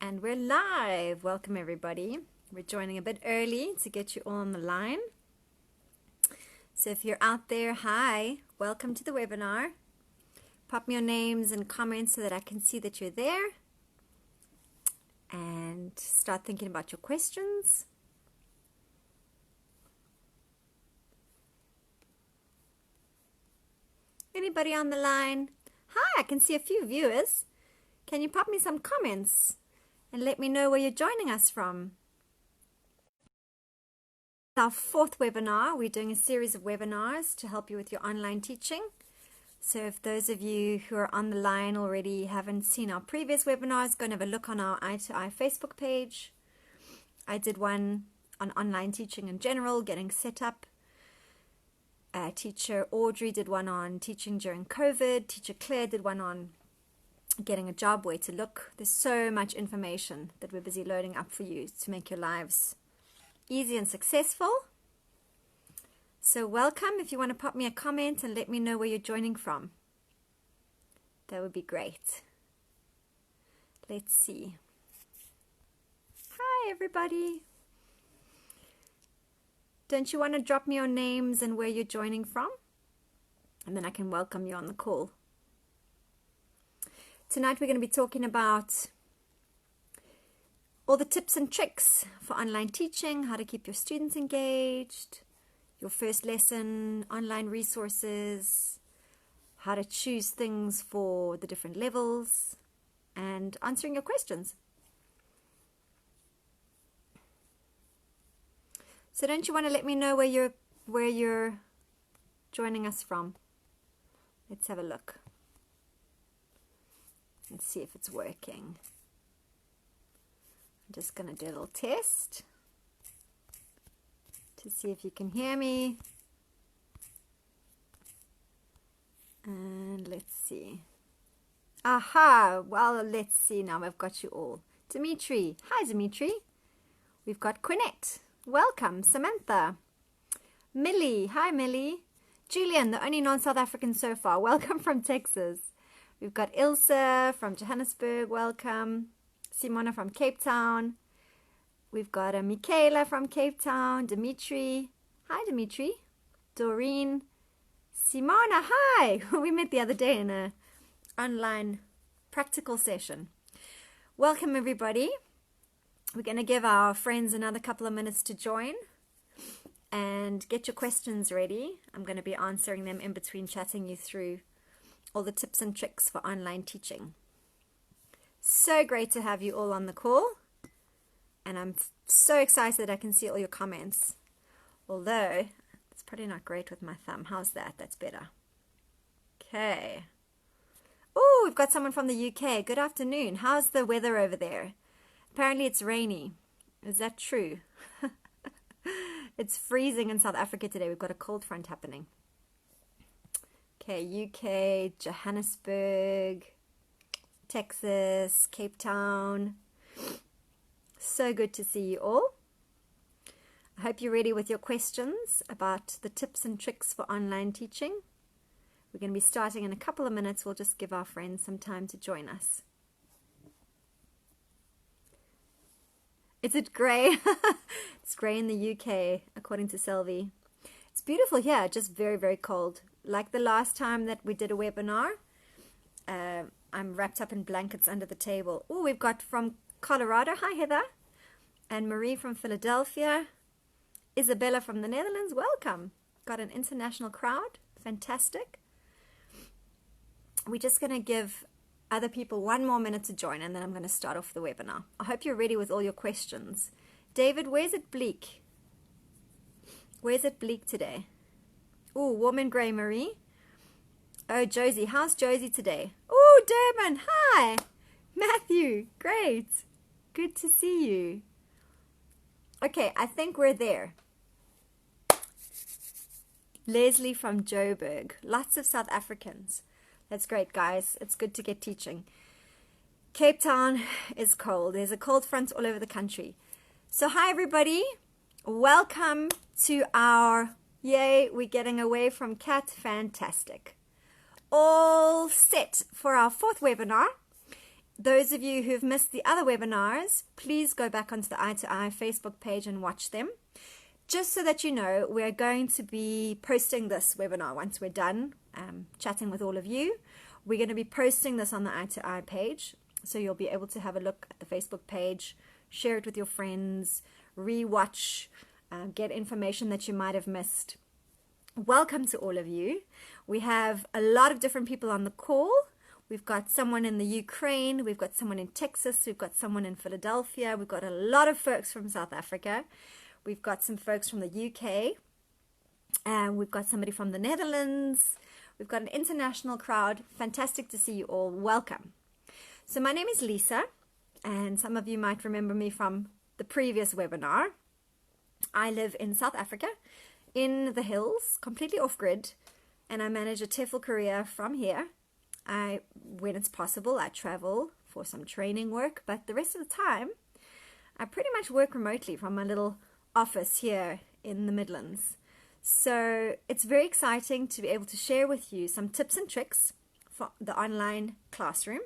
And we're live. Welcome everybody. We're joining a bit early to get you all on the line. So if you're out there, hi, welcome to the webinar. Pop me your names and comments so that I can see that you're there. And start thinking about your questions. Anybody on the line? Hi, I can see a few viewers. Can you pop me some comments and let me know where you're joining us from? Our fourth webinar. We're doing a series of webinars to help you with your online teaching. So if those of you who are on the line already haven't seen our previous webinars, go and have a look on our itoiTEFL Facebook page. I did one on online teaching in general, getting set up. Teacher Audrey did one on teaching during COVID. Teacher Claire did one on getting a job, where to look. There's so much information that we're busy loading up for you to make your lives easy and successful. So welcome. If you want to pop me a comment and let me know where you're joining from, that would be great. Let's see. Hi everybody. Don't you want to drop me your names and where you're joining from? And then I can welcome you on the call. Tonight we're going to be talking about all the tips and tricks for online teaching, how to keep your students engaged, your first lesson, online resources, how to choose things for the different levels, and answering your questions. So don't you want to let me know where you're joining us from? Let's have a look. Let's see if it's working. I'm just going to do a little test to see if you can hear me. And let's see. Aha! Well, let's see now. I've got you all. Dimitri. Hi, Dimitri. We've got Quinette. Welcome. Samantha. Millie. Hi, Millie. Julian, the only non-South African so far. Welcome from Texas. We've got Ilse from Johannesburg, welcome. Simona from Cape Town. We've got Michaela from Cape Town. Dimitri. Hi, Dimitri. Doreen. Simona, hi. We met the other day in an online practical session. Welcome, everybody. We're going to give our friends another couple of minutes to join and get your questions ready. I'm going to be answering them in between, chatting you through all the tips and tricks for online teaching. So great to have you all on the call. And I'm so excited I can see all your comments. Although, it's probably not great with my thumb. How's that? That's better. Okay. Oh, we've got someone from the UK. Good afternoon. How's the weather over there? Apparently it's rainy. Is that true? It's freezing in South Africa today. We've got a cold front happening. Okay, UK, Johannesburg, Texas, Cape Town. So good to see you all. I hope you're ready with your questions about the tips and tricks for online teaching. We're going to be starting in a couple of minutes. We'll just give our friends some time to join us. Is it grey? It's grey in the UK, according to Selvi. It's beautiful here, just very, very cold. Like the last time that we did a webinar, I'm wrapped up in blankets under the table. Oh, we've got from Colorado. Hi, Heather. And Marie from Philadelphia. Isabella from the Netherlands. Welcome. Got an international crowd. Fantastic. We're just going to give other people one more minute to join, and then I'm going to start off the webinar. I hope you're ready with all your questions. David, where's it bleak? Where's it bleak today? Oh, warm and grey, Marie. Oh, Josie. How's Josie today? Oh, Durban. Hi. Matthew. Great. Good to see you. Okay, I think we're there. Leslie from Joburg. Lots of South Africans. That's great, guys. It's good to get teaching. Cape Town is cold. There's a cold front all over the country. So hi, everybody. Welcome to our... Yay, we're getting away from cat. Fantastic. All set for our fourth webinar. those of you who've missed the other webinars, please go back onto the itoI Facebook page and watch them. Just so that you know, we're going to be posting this webinar once we're done chatting with all of you. We're going to be posting this on the itoI page, so you'll be able to have a look at the Facebook page, share it with your friends, re-watch, get information that you might have missed. Welcome to all of you. We have a lot of different people on the call. We've got someone in the Ukraine, we've got someone in Texas, we've got someone in Philadelphia, we've got a lot of folks from South Africa. We've got some folks from the UK, and we've got somebody from the Netherlands. We've got an international crowd. Fantastic to see you all. Welcome. So my name is Lisa, and some of you might remember me from the previous webinar. I live in South Africa, in the hills, completely off-grid, and I manage a TEFL career from here. When it's possible, I travel for some training work, but the rest of the time, I pretty much work remotely from my little office here in the Midlands. So it's very exciting to be able to share with you some tips and tricks for the online classroom.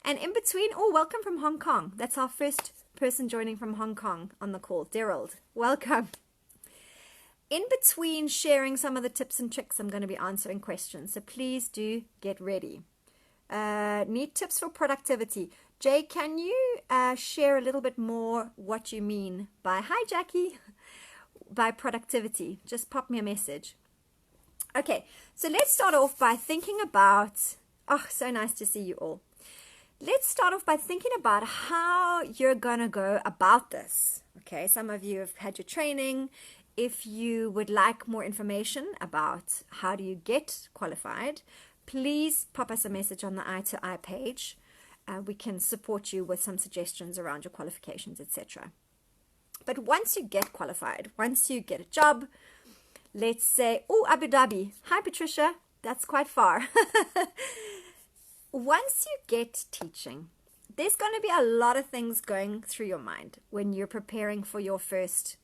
And in between, welcome from Hong Kong. That's our first person joining from Hong Kong on the call. Daryl, welcome. In between sharing some of the tips and tricks, I'm going to be answering questions. So please do get ready. Need tips for productivity. Jay, can you share a little bit more what you mean by, hi Jackie, by productivity? Just pop me a message. Okay, so let's start off by thinking about, so nice to see you all. Let's start off by thinking about how you're going to go about this. Okay, some of you have had your training. If you would like more information about how do you get qualified, please pop us a message on the itoI page. We can support you with some suggestions around your qualifications, etc. But once you get qualified, once you get a job, let's say, Abu Dhabi. Hi, Patricia. That's quite far. Once you get teaching, there's going to be a lot of things going through your mind when you're preparing for your first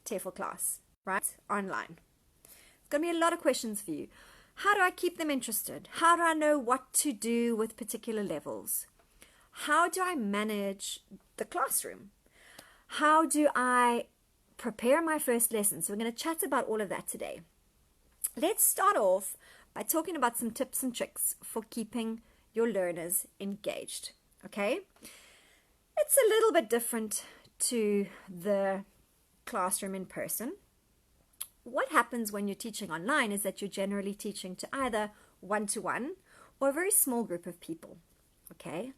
TEFL class, right? Online. There's going to be a lot of questions for you. How do I keep them interested? How do I know what to do with particular levels? How do I manage the classroom? How do I prepare my first lesson? So we're going to chat about all of that today. Let's start off by talking about some tips and tricks for keeping your learners engaged. Okay? It's a little bit different to the classroom in person. What happens when you're teaching online is that you're generally teaching to either one-to-one or a very small group of people. Okay?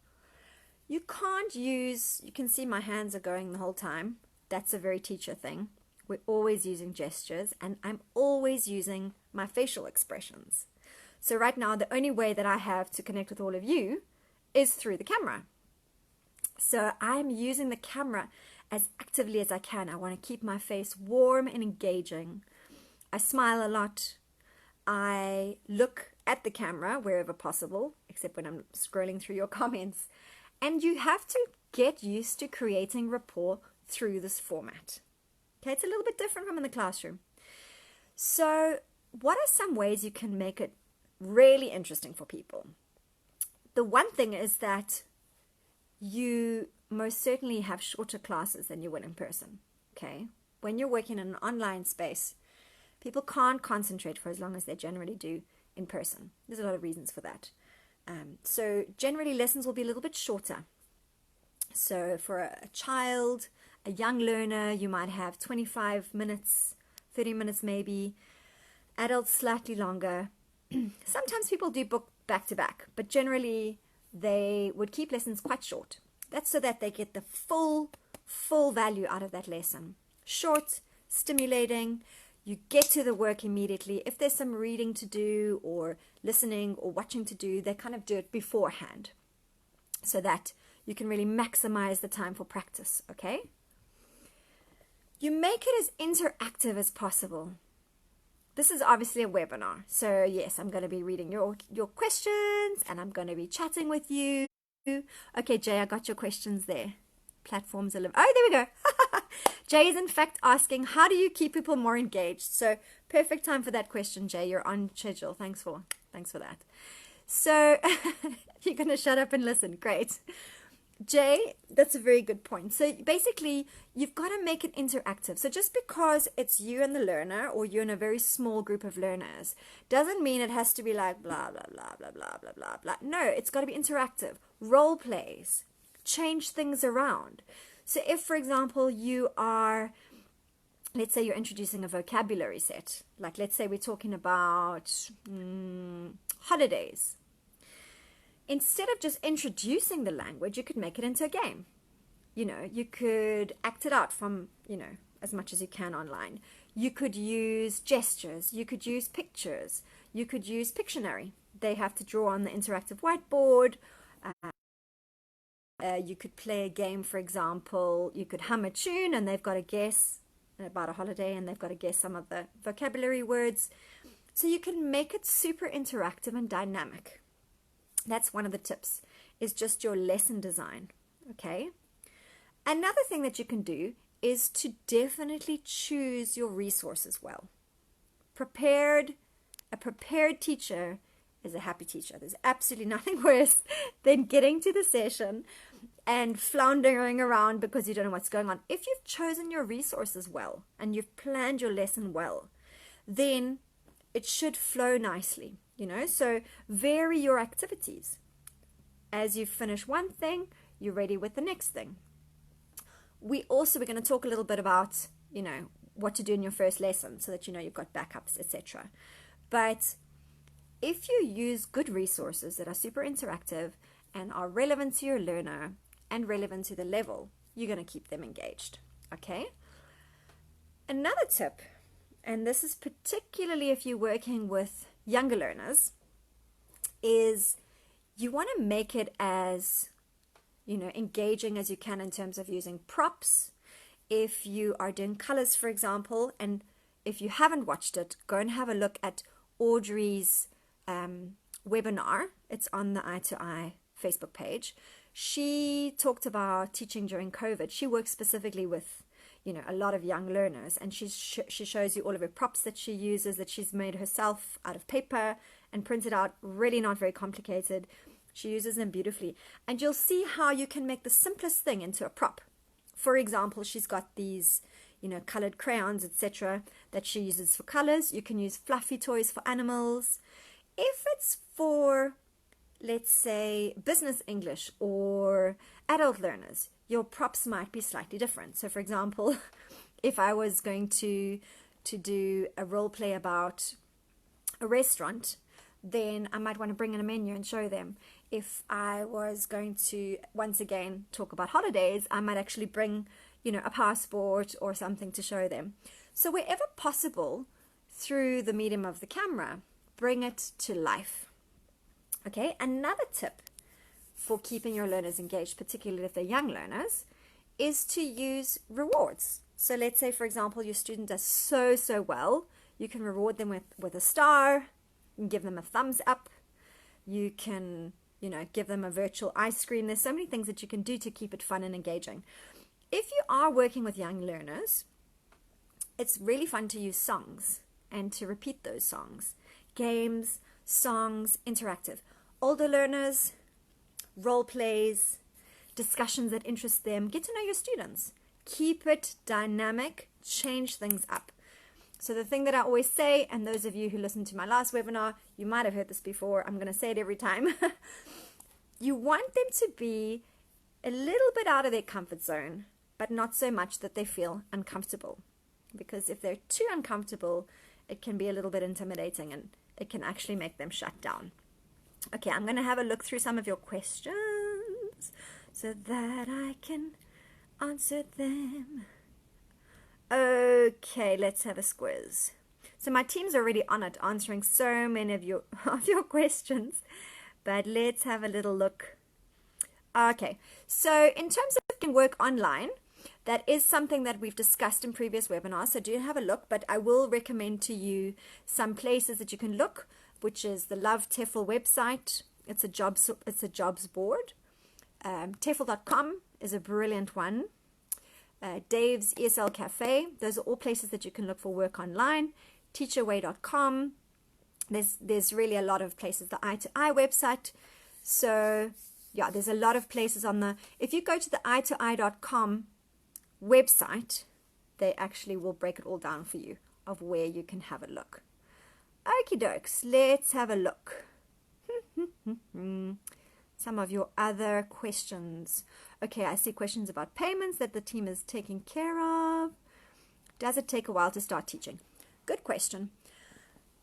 You can see my hands are going the whole time. That's a very teacher thing. We're always using gestures, and I'm always using my facial expressions. So right now, the only way that I have to connect with all of you is through the camera. So I'm using the camera as actively as I can. I want to keep my face warm and engaging. I smile a lot. I look at the camera wherever possible, except when I'm scrolling through your comments. And you have to get used to creating rapport through this format. Okay, it's a little bit different from in the classroom. So what are some ways you can make it really interesting for people? The one thing is that you most certainly have shorter classes than you would in person. Okay, when you're working in an online space, people can't concentrate for as long as they generally do in person. There's a lot of reasons for that. So generally lessons will be a little bit shorter. So for a child, a young learner, you might have 25 minutes, 30 minutes maybe. Adults slightly longer. Sometimes people do book back to back, but generally they would keep lessons quite short. That's so that they get the full value out of that lesson. Short, stimulating. You get to the work immediately. If there's some reading to do or listening or watching to do, they kind of do it beforehand so that you can really maximize the time for practice, okay? You make it as interactive as possible. This is obviously a webinar. So yes, I'm going to be reading your questions and I'm going to be chatting with you. Okay, Jay, I got your questions there. Platforms are live. Oh, there we go. Jay is in fact asking, how do you keep people more engaged? So perfect time for that question, Jay. You're on schedule. Thanks for that. So you're going to shut up and listen. Great. Jay, that's a very good point. So basically, you've got to make it interactive. So just because it's you and the learner, or you're in a very small group of learners, doesn't mean it has to be like blah, blah, blah, blah, blah, blah, blah, blah. No, it's got to be interactive. Role plays. Change things around. So if, for example, you are, let's say you're introducing a vocabulary set. Like, let's say we're talking about holidays. Instead of just introducing the language, you could make it into a game. You know, you could act it out from, you know, as much as you can online. You could use gestures. You could use pictures. You could use Pictionary. They have to draw on the interactive whiteboard. You could play a game, for example. You could hum a tune and they've got to guess about a holiday and they've got to guess some of the vocabulary words. So you can make it super interactive and dynamic. That's one of the tips, is just your lesson design, okay? Another thing that you can do is to definitely choose your resources well. A prepared teacher is a happy teacher. There's absolutely nothing worse than getting to the session and floundering around because you don't know what's going on. If you've chosen your resources well and you've planned your lesson well, then it should flow nicely. You know, so vary your activities. As you finish one thing, you're ready with the next thing. We're going to talk a little bit about, you know, what to do in your first lesson so that you know you've got backups, etc. But if you use good resources that are super interactive and are relevant to your learner and relevant to the level, you're going to keep them engaged. Okay? Another tip, and this is particularly if you're working with younger learners, is you want to make it as, you know, engaging as you can in terms of using props. If you are doing colors, for example, and if you haven't watched it, go and have a look at Audrey's webinar. It's on the itoiTEFL Facebook page. She talked about teaching during COVID. She works specifically with, you know, a lot of young learners, and she shows you all of her props that she uses, that she's made herself out of paper and printed out, really not very complicated. She uses them beautifully, and you'll see how you can make the simplest thing into a prop. For example, she's got these, you know, colored crayons, etc., that she uses for colors. You can use fluffy toys for animals. If it's for, let's say, business English or adult learners, your props might be slightly different. So, for example, if I was going to do a role play about a restaurant, then I might want to bring in a menu and show them. If I was going to, once again, talk about holidays, I might actually bring, you know, a passport or something to show them. So wherever possible, through the medium of the camera, bring it to life. Okay, another tip for keeping your learners engaged, particularly if they're young learners, is to use rewards. So let's say, for example, your student does so well, you can reward them with a star, you can give them a thumbs up, you can, you know, give them a virtual ice cream. There's so many things that you can do to keep it fun and engaging. If you are working with young learners, it's really fun to use songs and to repeat those songs. Games, songs, interactive. Older learners, role plays, discussions that interest them. Get to know your students. Keep it dynamic, change things up. So the thing that I always say, and those of you who listened to my last webinar, you might have heard this before, I'm going to say it every time. You want them to be a little bit out of their comfort zone, but not so much that they feel uncomfortable. Because if they're too uncomfortable, it can be a little bit intimidating and it can actually make them shut down. Okay, I'm going to have a look through some of your questions so that I can answer them. Okay, let's have a squiz. So my team's already on it, answering so many of your questions, but let's have a little look. Okay, so in terms of can work online, that is something that we've discussed in previous webinars, so do have a look, but I will recommend to you some places that you can look, which is the Love TEFL website. It's a jobs board. TEFL.com is a brilliant one. Dave's ESL Cafe. Those are all places that you can look for work online. Teacherway.com. there's really a lot of places, the itoI website. So yeah, there's a lot of places on the, if you go to the itoI.com website, they actually will break it all down for you of where you can have a look. Okie dokes, let's have a look. Some of your other questions. Okay, I see questions about payments that the team is taking care of. Does it take a while to start teaching? Good question.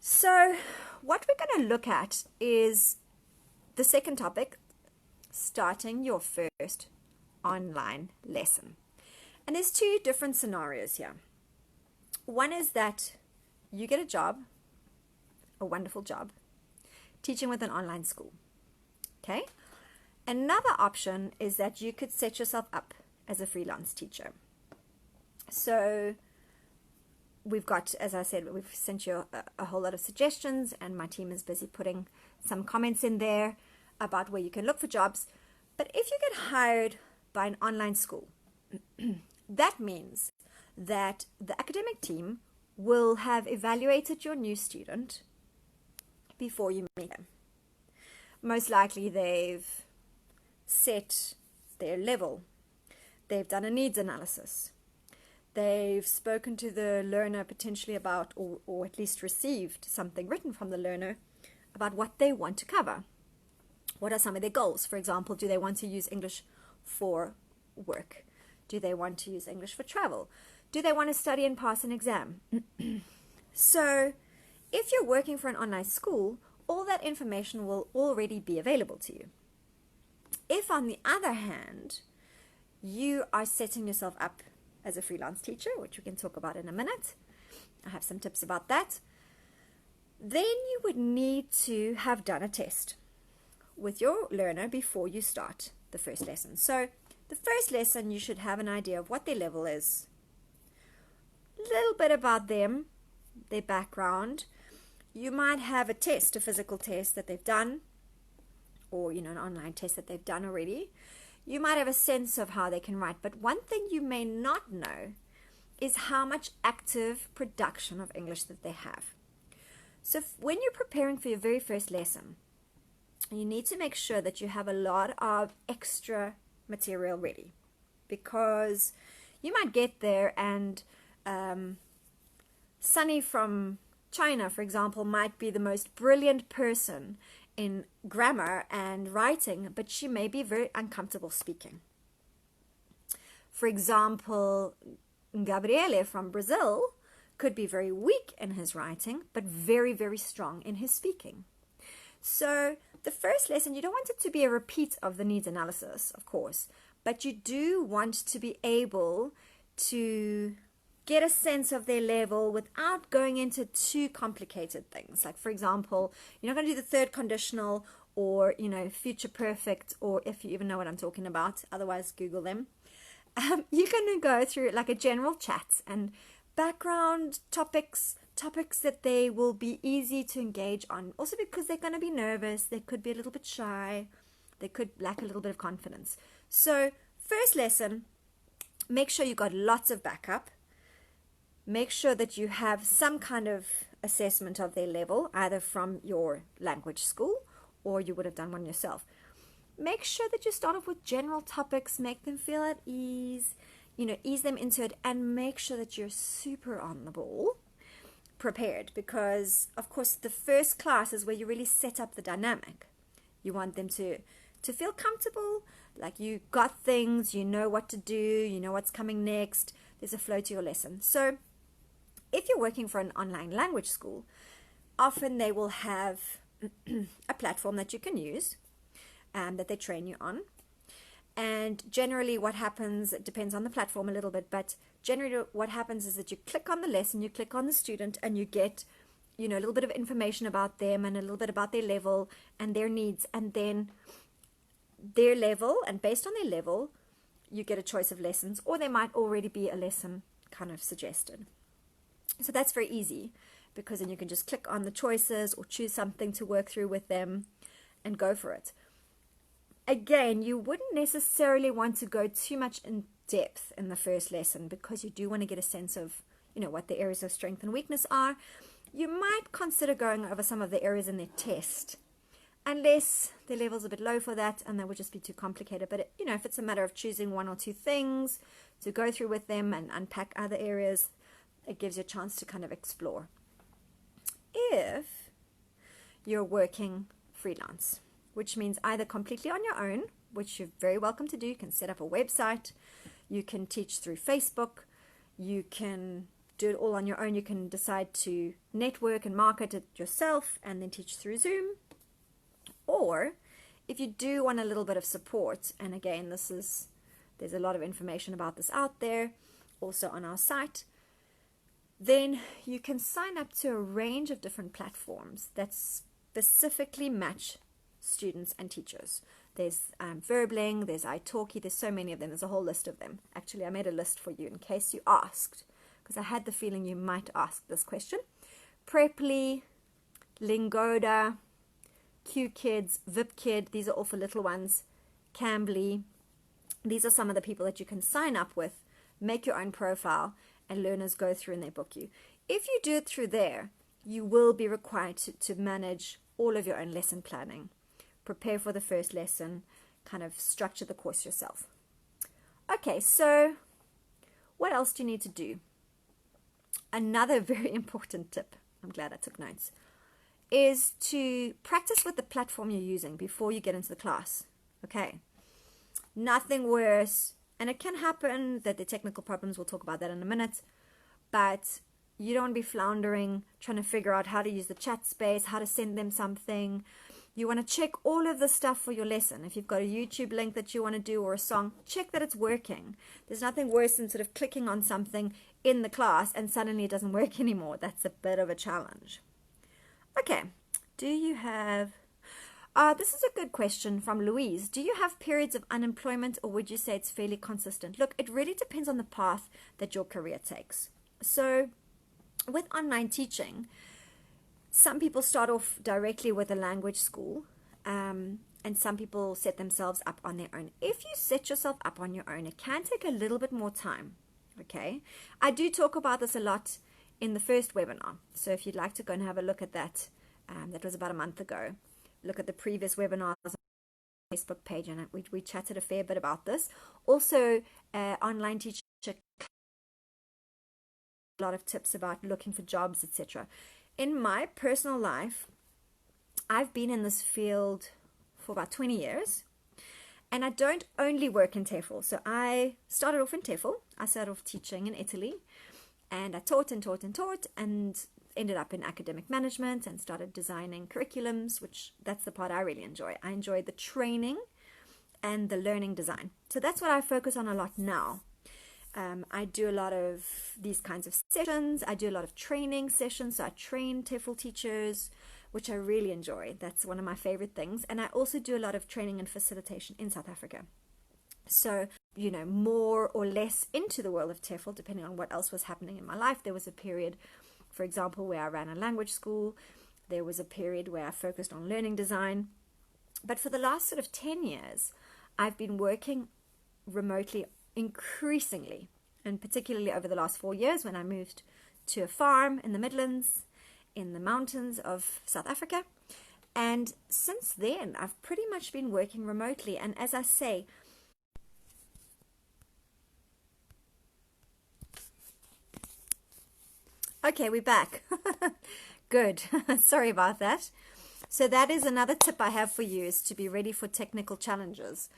So what we're going to look at is the second topic, starting your first online lesson. And there's two different scenarios here. One is that you get a job, a wonderful job, teaching with an online school. Okay? Another option is that you could set yourself up as a freelance teacher. So we've got, as I said, we've sent you a whole lot of suggestions, and my team is busy putting some comments in there about where you can look for jobs. But if you get hired by an online school, that means that the academic team will have evaluated your new student before you meet them. Most likely they've set their level. They've done a needs analysis. They've spoken to the learner potentially about, or at least received something written from the learner about what they want to cover. What are some of their goals? For example, do they want to use English for work? Do they want to use English for travel? Do they want to study and pass an exam? So if you're working for an online school, all that information will already be available to you. If, on the other hand, you are setting yourself up as a freelance teacher, which we can talk about in a minute, I have some tips about that, then you would need to have done a test with your learner before you start the first lesson. So the first lesson, you should have an idea of what their level is, a little bit about them, their background. You might have a test, a physical test that they've done, or an online test that they've done already. You might have a sense of how they can write, but one thing you may not know is how much active production of English that they have. So when you're preparing for your very first lesson, you need to make sure that you have a lot of extra material ready, because you might get there and Sunny from China, for example, might be the most brilliant person in grammar and writing, but she may be very uncomfortable speaking. For example, Gabriele from Brazil could be very weak in his writing, but very, very strong in his speaking. So the first lesson, you don't want it to be a repeat of the needs analysis, of course, but you do want to be able to get a sense of their level without going into too complicated things. Like, for example, you're not going to do the third conditional or, future perfect, or if you even know what I'm talking about, otherwise Google them. You're going to go through like a general chat and background topics that they will be easy to engage on. Also because they're going to be nervous, they could be a little bit shy, they could lack a little bit of confidence. So first lesson, make sure you got lots of backup. Make sure that you have some kind of assessment of their level, either from your language school or you would have done one yourself. Make sure that you start off with general topics, make them feel at ease, ease them into it, and make sure that you're super on the ball, prepared, because of course the first class is where you really set up the dynamic. You want them to feel comfortable, like you got things, you know what to do, you know what's coming next, there's a flow to your lesson. So if you're working for an online language school, often they will have a platform that you can use that they train you on. And generally what happens, it depends on the platform a little bit, but generally what happens is that you click on the lesson, you click on the student, and you get, a little bit of information about them and a little bit about their level and their needs, and then their level, and based on their level, you get a choice of lessons, or there might already be a lesson kind of suggested. So that's very easy, because then you can just click on the choices or choose something to work through with them and go for it. Again, you wouldn't necessarily want to go too much in depth in the first lesson, because you do want to get a sense of, what the areas of strength and weakness are. you might consider going over some of the areas in their test, unless their level's a bit low for that and that would just be too complicated. But, you know, if it's a matter of choosing one or two things to go through with them and unpack other areas, it gives you a chance to kind of explore. If you're working freelance, which means either completely on your own, which you're very welcome to do, you can set up a website, you can teach through Facebook, you can do it all on your own, you can decide to network and market it yourself and then teach through Zoom. Or if you do want a little bit of support, and again, there's a lot of information about this out there, also on our site, then you can sign up to a range of different platforms that specifically match students and teachers. There's Verbling, there's italki, there's so many of them, there's a whole list of them. Actually, I made a list for you in case you asked, because I had the feeling you might ask this question. Preply, Lingoda, QKids, VipKid, these are all for little ones. Cambly, these are some of the people that you can sign up with, make your own profile, and learners go through and they book you. If you do it through there, you will be required to manage all of your own lesson planning, prepare for the first lesson, kind of structure the course yourself. Okay, so what else do you need to do? Another very important tip, I'm glad I took notes, is to practice with the platform you're using before you get into the class. Okay, nothing worse, and it can happen that the technical problems, we'll talk about that in a minute, but you don't want to be floundering, trying to figure out how to use the chat space, how to send them something. You want to check all of the stuff for your lesson. If you've got a YouTube link that you want to do or a song, check that it's working. There's nothing worse than sort of clicking on something in the class and suddenly it doesn't work anymore. That's a bit of a challenge. Okay, do you have... this is a good question from Louise. Do you have periods of unemployment, or would you say it's fairly consistent? Look, it really depends on the path that your career takes. So with online teaching, some people start off directly with a language school, and some people set themselves up on their own. If you set yourself up on your own, it can take a little bit more time, okay? I do talk about this a lot in the first webinar, so if you'd like to go and have a look at that, that was about a month ago. Look at the previous webinars on the Facebook page, and we chatted a fair bit about this. Also, online teacher, a lot of tips about looking for jobs, etc. In my personal life, I've been in this field for about 20 years, and I don't only work in TEFL. So I started off in TEFL. I started off teaching in Italy, and I taught and taught and taught, and ended up in academic management and started designing curriculums, which that's the part I really enjoy. I enjoy the training and the learning design. So that's what I focus on a lot now. I do a lot of these kinds of sessions. I do a lot of training sessions. So I train TEFL teachers, which I really enjoy. That's one of my favorite things. And I also do a lot of training and facilitation in South Africa. So, you know, more or less into the world of TEFL, depending on what else was happening in my life. There was a period, for example, where I ran a language school. There was a period where I focused on learning design. But for the last sort of 10 years, I've been working remotely increasingly, and particularly over the last 4 years when I moved to a farm in the Midlands, in the mountains of South Africa. And since then, I've pretty much been working remotely. And as I say, okay, we're back. Good. Sorry about that. So that is another tip I have for you, is to be ready for technical challenges.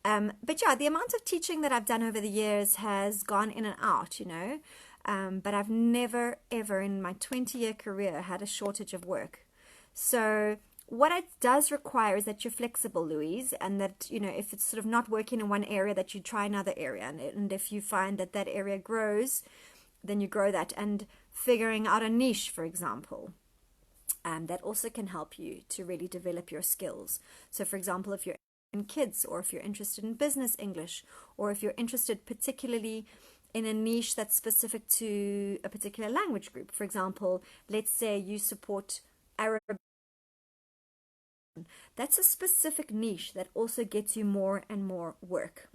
But yeah, the amount of teaching that I've done over the years has gone in and out, you know. But I've never, ever in my 20-year career had a shortage of work. So what it does require is that you're flexible, Louise, and that, you know, if it's sort of not working in one area, that you try another area. And if you find that that area grows, then you grow that. And figuring out a niche, for example, that also can help you to really develop your skills. So, for example, if you're in kids, or if you're interested in business English, or if you're interested particularly in a niche that's specific to a particular language group. For example, let's say you support Arabic. That's a specific niche that also gets you more and more work.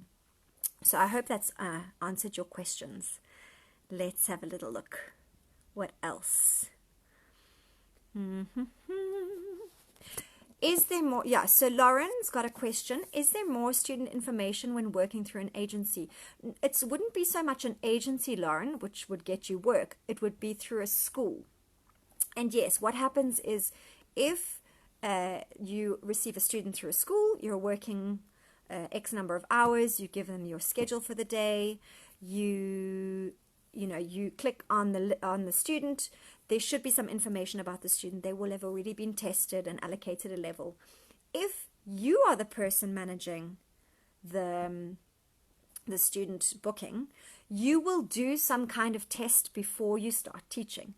So I hope that's answered your questions. Let's have a little look. What else? Is there more? Yeah, so Lauren's got a question. Is there more student information when working through an agency? It wouldn't be so much an agency, Lauren, which would get you work. It would be through a school. And yes, what happens is if you receive a student through a school, you're working X number of hours, you give them your schedule for the day, you click on the student. There should be some information about the student. They will have already been tested and allocated a level. If you are the person managing the student booking, you will do some kind of test before you start teaching.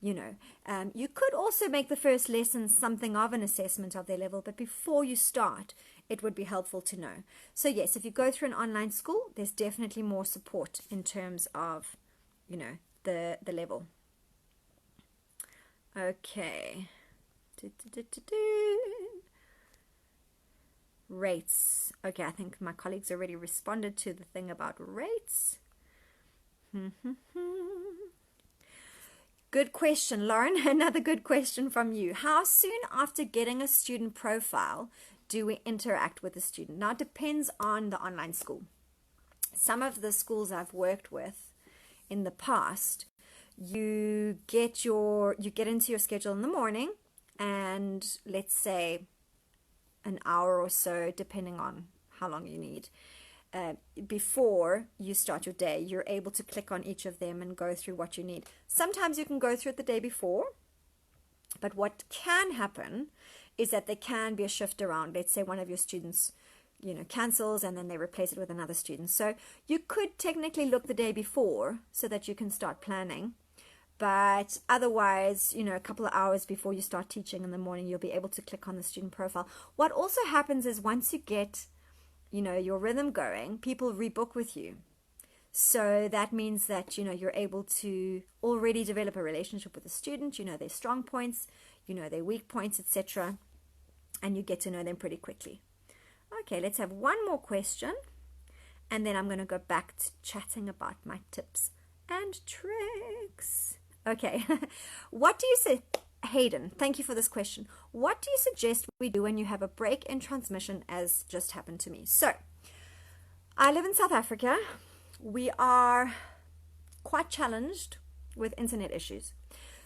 You could also make the first lesson something of an assessment of their level, but before you start, it would be helpful to know. So yes, if you go through an online school, there's definitely more support in terms of, the level. Okay. Rates. Okay, I think my colleagues already responded to the thing about rates. Good question, Lauren. Another good question from you. How soon after getting a student profile do we interact with the student? Now, it depends on the online school. Some of the schools I've worked with in the past, you get into your schedule in the morning, and let's say an hour or so, depending on how long you need, before you start your day, you're able to click on each of them and go through what you need. Sometimes you can go through it the day before, but what can happen is that there can be a shift around. Let's say one of your students cancels, and then they replace it with another student. So you could technically look the day before so that you can start planning. But otherwise, a couple of hours before you start teaching in the morning, you'll be able to click on the student profile. What also happens is once you get, your rhythm going, people rebook with you. So that means that, you're able to already develop a relationship with the student. Their strong points, their weak points, etc. And you get to know them pretty quickly. Okay, let's have one more question. And then I'm going to go back to chatting about my tips and tricks. Okay, what do you say, Hayden? Thank you for this question. What do you suggest we do when you have a break in transmission, as just happened to me? So, I live in South Africa. We are quite challenged with internet issues.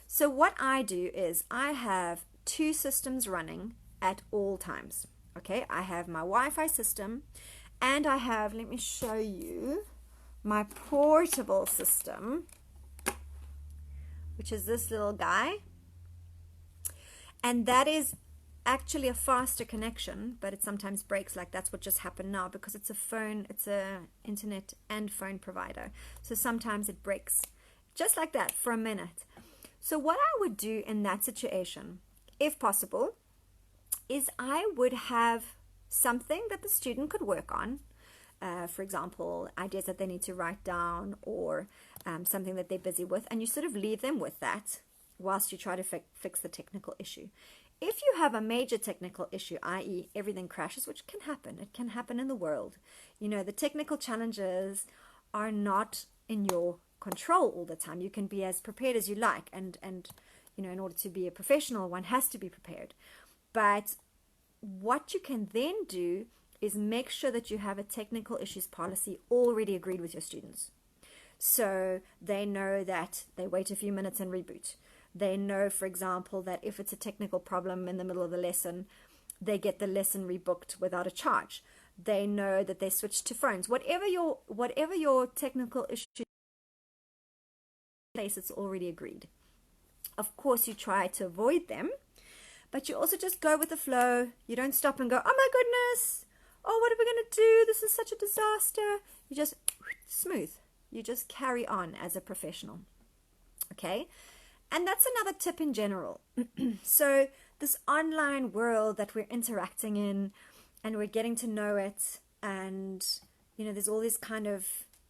So what I do is I have 2 systems running at all times. Okay, I have my Wi-Fi system, and I have, let me show you, my portable system, which is this little guy. And that is actually a faster connection, but it sometimes breaks. Like that's what just happened now, because it's a internet and phone provider. So sometimes it breaks just like that for a minute. So what I would do in that situation, if possible, is I would have something that the student could work on. For example, ideas that they need to write down, or something that they're busy with, and you sort of leave them with that whilst you try to fix the technical issue. If you have a major technical issue, i.e. everything crashes, which can happen, it can happen in the world. The technical challenges are not in your control all the time. You can be as prepared as you like, and in order to be a professional, one has to be prepared. But what you can then do is make sure that you have a technical issues policy already agreed with your students. So they know that they wait a few minutes and reboot. They know, for example, that if it's a technical problem in the middle of the lesson, they get the lesson rebooked without a charge. They know that they switch to phones. Whatever your technical issue place, it's already agreed. Of course, you try to avoid them, but you also just go with the flow. You don't stop and go, oh my goodness, oh, what are we going to do? This is such a disaster. You just smooth. You just carry on as a professional. Okay? And that's another tip in general. So this online world that we're interacting in, and we're getting to know it, and there's all these kind of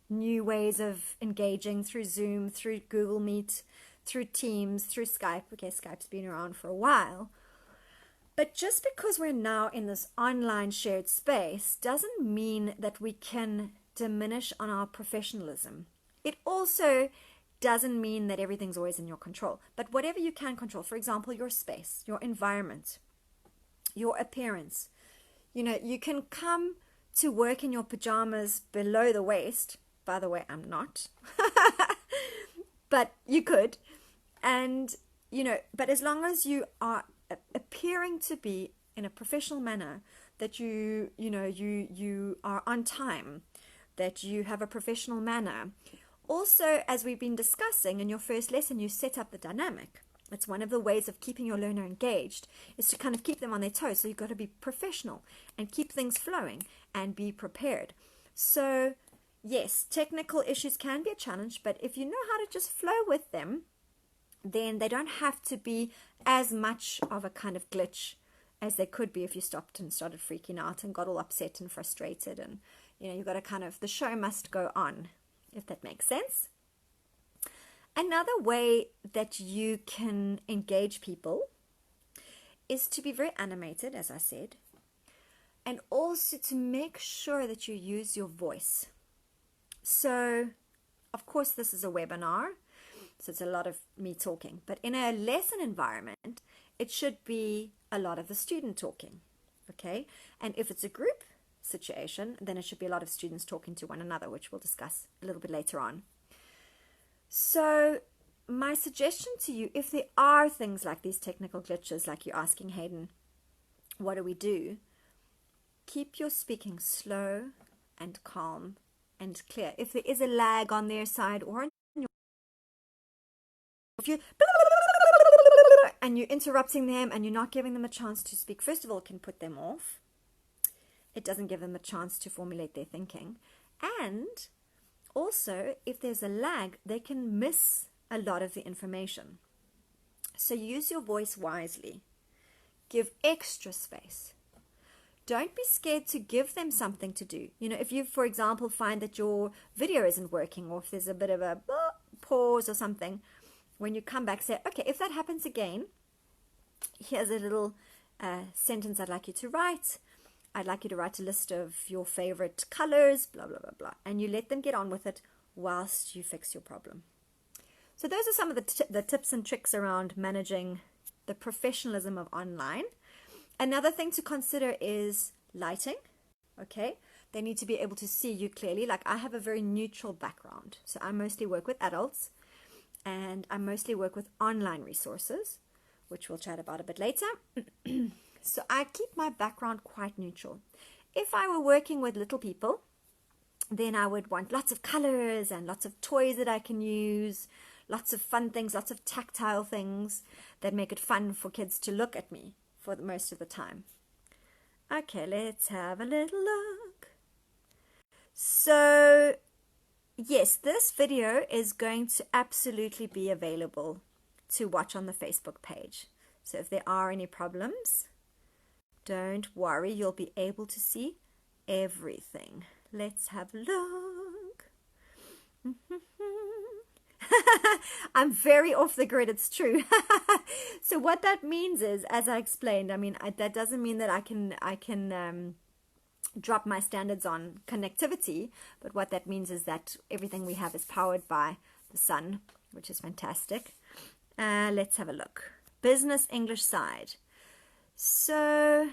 new ways of engaging through Zoom, through Google Meet, through Teams, through Skype. Okay, Skype's been around for a while. But just because we're now in this online shared space doesn't mean that we can diminish on our professionalism. It also doesn't mean that everything's always in your control. But whatever you can control, for example, your space, your environment, your appearance. You know, you can come to work in your pajamas below the waist. By the way, I'm not. But you could. And, you know, but as long as you are appearing to be in a professional manner, that you are on time, that you have a professional manner. Also, as we've been discussing in your first lesson, you set up the dynamic. It's one of the ways of keeping your learner engaged, is to kind of keep them on their toes. So you've got to be professional and keep things flowing and be prepared. So yes, technical issues can be a challenge, but if you know how to just flow with them, then they don't have to be as much of a kind of glitch as they could be if you stopped and started freaking out and got all upset and frustrated. And, you know, you've got to kind of, the show must go on, if that makes sense. Another way that you can engage people is to be very animated, as I said, and also to make sure that you use your voice. So, of course, this is a webinar, so it's a lot of me talking, but in a lesson environment, it should be a lot of the student talking, okay? And if it's a group situation, then it should be a lot of students talking to one another, which we'll discuss a little bit later on. So my suggestion to you, if there are things like these technical glitches, like you're asking Hayden, what do we do? Keep your speaking slow and calm and clear. If there is a lag on their side or on your, if you and you're interrupting them and you're not giving them a chance to speak, first of all, it can put them off. It doesn't give them a chance to formulate their thinking. And also, if there's a lag, they can miss a lot of the information. So use your voice wisely. Give extra space. Don't be scared to give them something to do. You know, if you, for example, find that your video isn't working, or if there's a bit of a pause or something, when you come back, say, okay, if that happens again, here's a little sentence I'd like you to write. I'd like you to write a list of your favorite colors, blah, blah, blah, blah. And you let them get on with it whilst you fix your problem. So those are some of the tips and tricks around managing the professionalism of online. Another thing to consider is lighting, okay? They need to be able to see you clearly. Like, I have a very neutral background. So I mostly work with adults, and I mostly work with online resources, which we'll chat about a bit later. So I keep my background quite neutral. If I were working with little people, then I would want lots of colors and lots of toys that I can use, lots of fun things, lots of tactile things that make it fun for kids to look at me for most of the time. Okay, let's have a little look. So, yes, this video is going to absolutely be available to watch on the Facebook page. So if there are any problems, don't worry, you'll be able to see everything. Let's have a look. I'm very off the grid, it's true. So what that means is, as I explained, I mean, that doesn't mean that I can drop my standards on connectivity, but what that means is that everything we have is powered by the sun, which is fantastic. Let's have a look. Business English side. So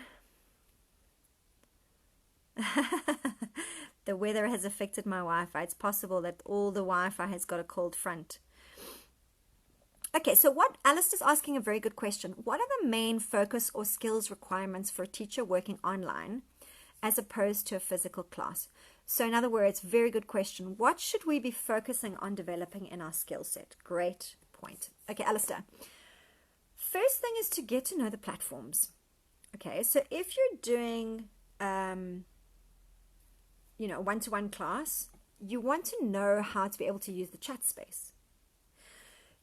the weather has affected my Wi-Fi. It's possible that all the Wi-Fi has got a cold front. Okay, so what Alistair's asking a very good question. What are the main focus or skills requirements for a teacher working online as opposed to a physical class? So in other words, very good question. What should we be focusing on developing in our skill set? Great point. Okay, Alistair. First thing is to get to know the platforms. Okay, so if you're doing, one-to-one class, you want to know how to be able to use the chat space.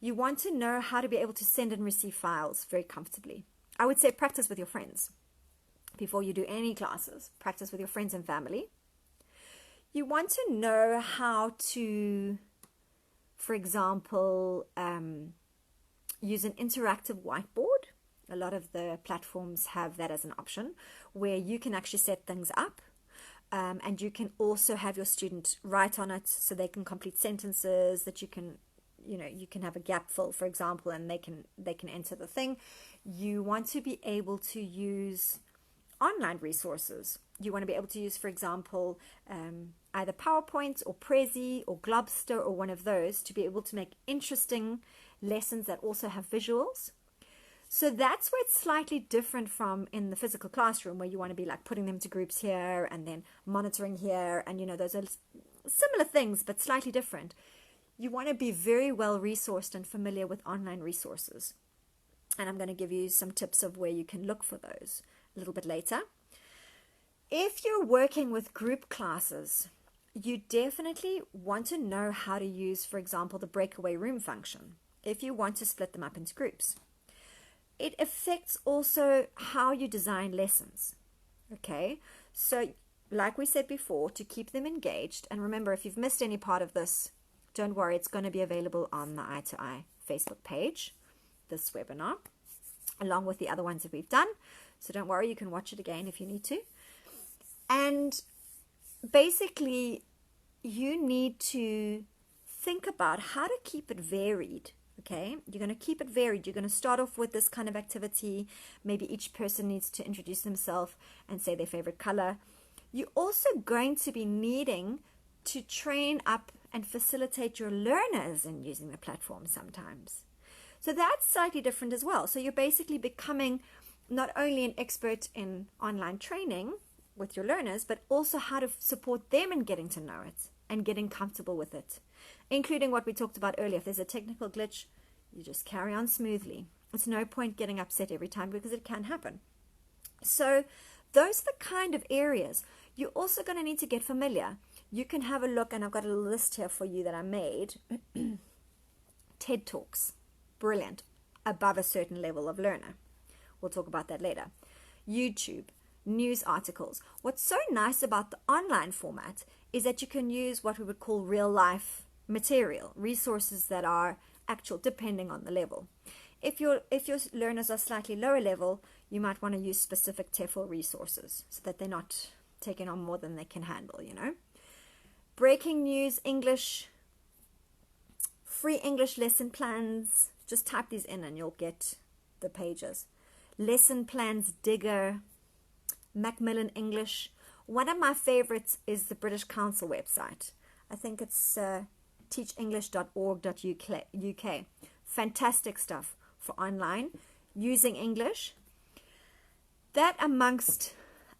You want to know how to be able to send and receive files very comfortably. I would say practice with your friends. Before you do any classes, practice with your friends and family. You want to know how to, for example, use an interactive whiteboard. A lot of the platforms have that as an option, where you can actually set things up, and you can also have your student write on it so they can complete sentences that you can, you can have a gap fill, for example, and they can enter the thing. You want to be able to use online resources. You want to be able to use, for example, either PowerPoint or Prezi or Globster or one of those to be able to make interesting lessons that also have visuals. So that's where it's slightly different from in the physical classroom, where you want to be like putting them to groups here and then monitoring here, and those are similar things but slightly different. You want to be very well resourced and familiar with online resources, and I'm going to give you some tips of where you can look for those a little bit later. If you're working with group classes, you definitely want to know how to use, for example, the breakaway room function if you want to split them up into groups. It affects also how you design lessons. Okay, so like we said before, to keep them engaged, and remember, if you've missed any part of this, don't worry, it's going to be available on the itoI Facebook page, this webinar, along with the other ones that we've done. So don't worry, you can watch it again if you need to. And basically, you need to think about how to keep it varied. Okay, you're going to keep it varied. You're going to start off with this kind of activity. Maybe each person needs to introduce themselves and say their favorite color. You're also going to be needing to train up and facilitate your learners in using the platform sometimes. So that's slightly different as well. So you're basically becoming not only an expert in online training with your learners, but also how to support them in getting to know it and getting comfortable with it, including what we talked about earlier. If there's a technical glitch, you just carry on smoothly. It's no point getting upset every time, because it can happen. So those are the kind of areas. You're also going to need to get familiar. You can have a look, and I've got a list here for you that I made. TED Talks, brilliant, above a certain level of learner. We'll talk about that later. YouTube, news articles. What's so nice about the online format is that you can use what we would call real life material, resources that are actual, depending on the level. If your learners are slightly lower level, you might want to use specific TEFL resources so that they're not taking on more than they can handle, Breaking news, English, free English lesson plans. Just type these in and you'll get the pages. Lesson plans, Digger, Macmillan English. One of my favorites is the British Council website. I think it's teachenglish.org.uk. Fantastic stuff for online, using English. That, amongst